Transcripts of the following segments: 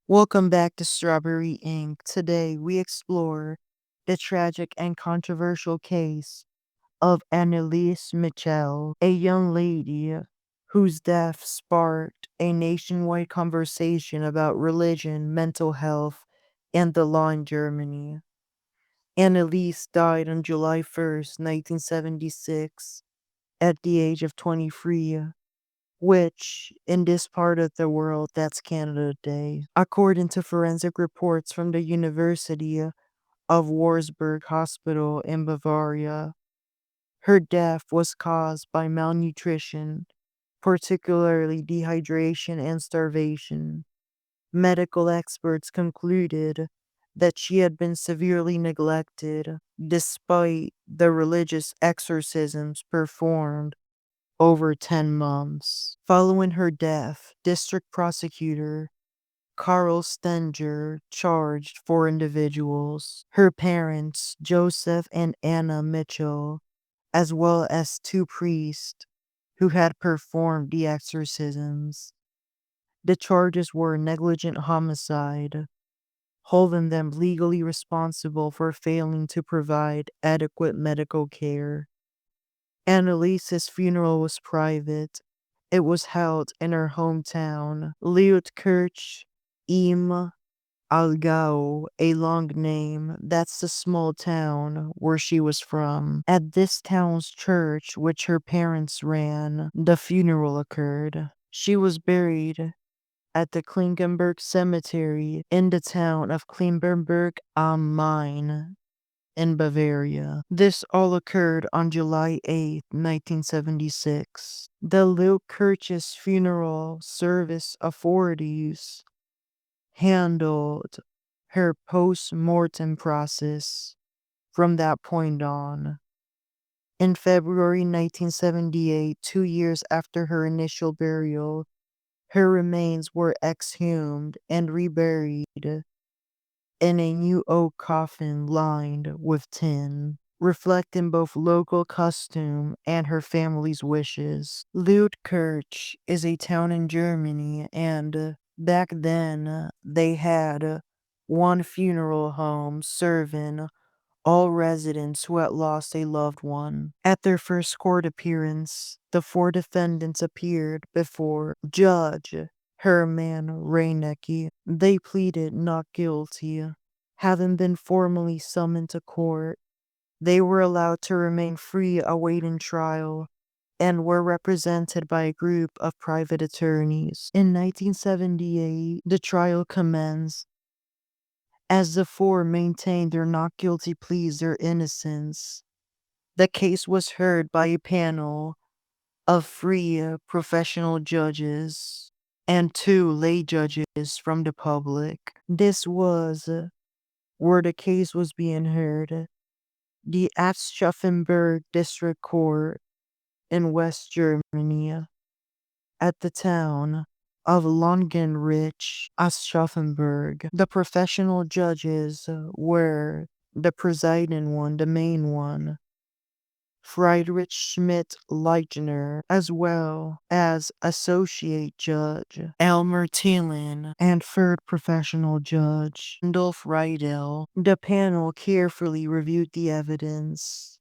Welcome back to Strawberry Ink. Today we explore the tragic and controversial case of Anneliese Michel, a young lady whose death sparked a nationwide conversation about religion, mental health, and the law in Germany. Anneliese died on July 1st, 1976, at the age of 23, which in this part of the world, that's Canada Day. According to forensic reports from the University of Wurzburg Hospital in Bavaria, her death was caused by malnutrition, particularly dehydration and starvation. Medical experts concluded that she had been severely neglected despite the religious exorcisms performed over 10 months. Following her death, District Prosecutor Karl Stenger charged four individuals, her parents, Joseph and Anna Mitchell, as well as two priests who had performed the exorcisms. The charges were negligent homicide, holding them legally responsible for failing to provide adequate medical care. Annaliese's funeral was private. It was held in her hometown, Lietkirch im Allgäu, a long name. That's the small town where she was from. At this town's church, which her parents ran, the funeral occurred. She was buried at the Klingenberg Cemetery in the town of Klingenberg am Main in Bavaria. This all occurred on July 8, 1976. The Lietkirch's funeral service authorities handled her post-mortem process from that point on. In February 1978, 2 years after her initial burial, her remains were exhumed and reburied in a new oak coffin lined with tin, reflecting both local custom and her family's wishes. Lietkirch is a town in Germany, and back then they had one funeral home serving all residents who had lost a loved one. At their first court appearance, the four defendants appeared before Judge Hermann Reinecke. They pleaded not guilty. Having been formally summoned to court, they were allowed to remain free awaiting trial and were represented by a group of private attorneys. In 1978, the trial commenced. As the four maintained their not guilty pleas, their innocence, the case was heard by a panel of three professional judges and two lay judges from the public. This was where the case was being heard. The Aschaffenburg District Court in West Germany at the town of Langenrich, Aschaffenburg. The professional judges were the presiding one, the main one, Friedrich Schmidt Leichner, as well as Associate Judge Elmer Thielen and third professional judge Rudolf Riedel. The panel carefully reviewed the evidence,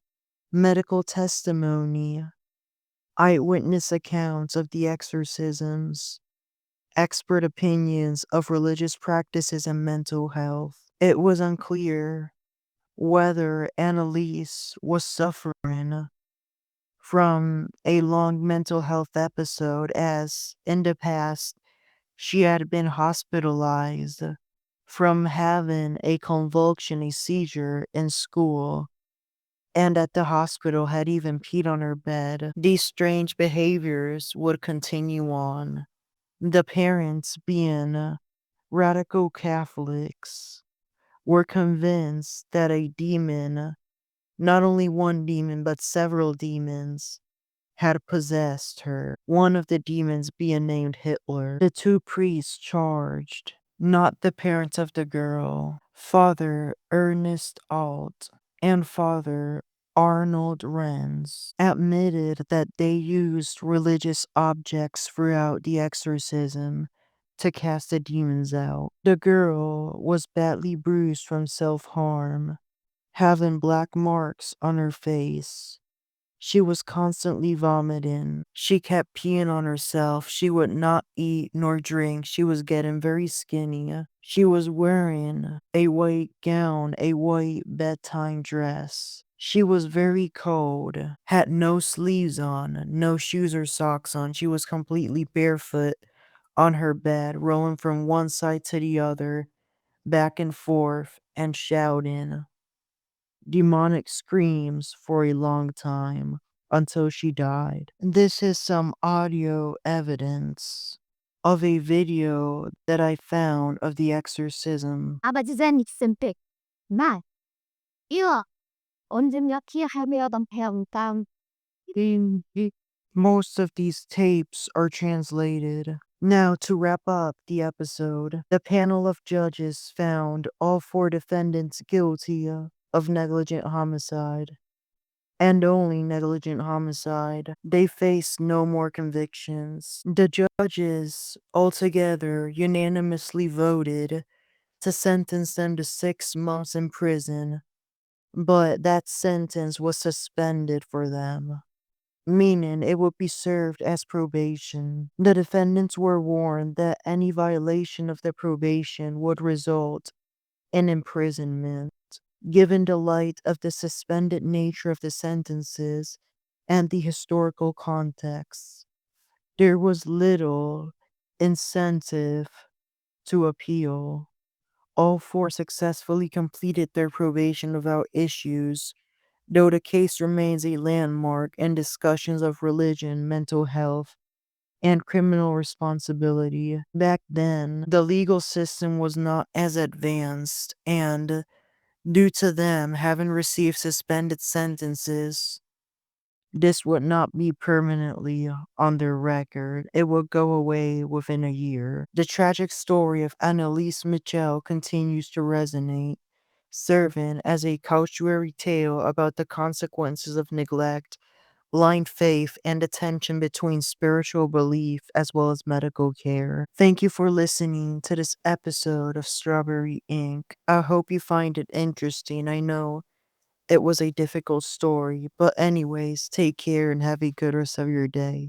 medical testimony, eyewitness accounts of the exorcisms, expert opinions of religious practices and mental health. It was unclear whether Anneliese was suffering from a long mental health episode, as in the past she had been hospitalized from having a convulsion, a seizure in school, and at the hospital had even peed on her bed. These strange behaviors would continue on. The parents, being radical Catholics, were convinced that a demon, not only one demon, but several demons, had possessed her, one of the demons being named Hitler. The two priests charged, not the parents of the girl, Father Ernest Alt and Father Arnold Renz, admitted that they used religious objects throughout the exorcism to cast the demons out. The girl was badly bruised from self-harm, having black marks on her face. She was constantly vomiting. She kept peeing on herself. She would not eat nor drink. She was getting very skinny. She was wearing a white gown, a white bedtime dress. She was very cold, had no sleeves on, no shoes or socks on. She was completely barefoot on her bed, rolling from one side to the other, back and forth, and shouting demonic screams for a long time until she died. This is some audio evidence of a video that I found of the exorcism. 아버지는 익선백 마 이어 언제며 하며던 배운땀 Most of these tapes are translated. Now, to wrap up the episode, the panel of judges found all four defendants guilty of negligent homicide, and only negligent homicide. They faced no more convictions. The judges altogether unanimously voted to sentence them to 6 months in prison, but that sentence was suspended for them, meaning it would be served as probation. The defendants were warned that any violation of the probation would result in imprisonment. Given the light of the suspended nature of the sentences and the historical context, there was little incentive to appeal. All four successfully completed their probation without issues, though the case remains a landmark in discussions of religion, mental health, and criminal responsibility. Back then, the legal system was not as advanced, and due to them having received suspended sentences, this would not be permanently on their record. It would go away within a year. The tragic story of Anneliese Michel continues to resonate, serving as a cautionary tale about the consequences of neglect, blind faith, and the tension between spiritual belief as well as medical care. Thank you for listening to this episode of Strawberry Ink. I hope you find it interesting. I know it was a difficult story, but anyways, take care and have a good rest of your day.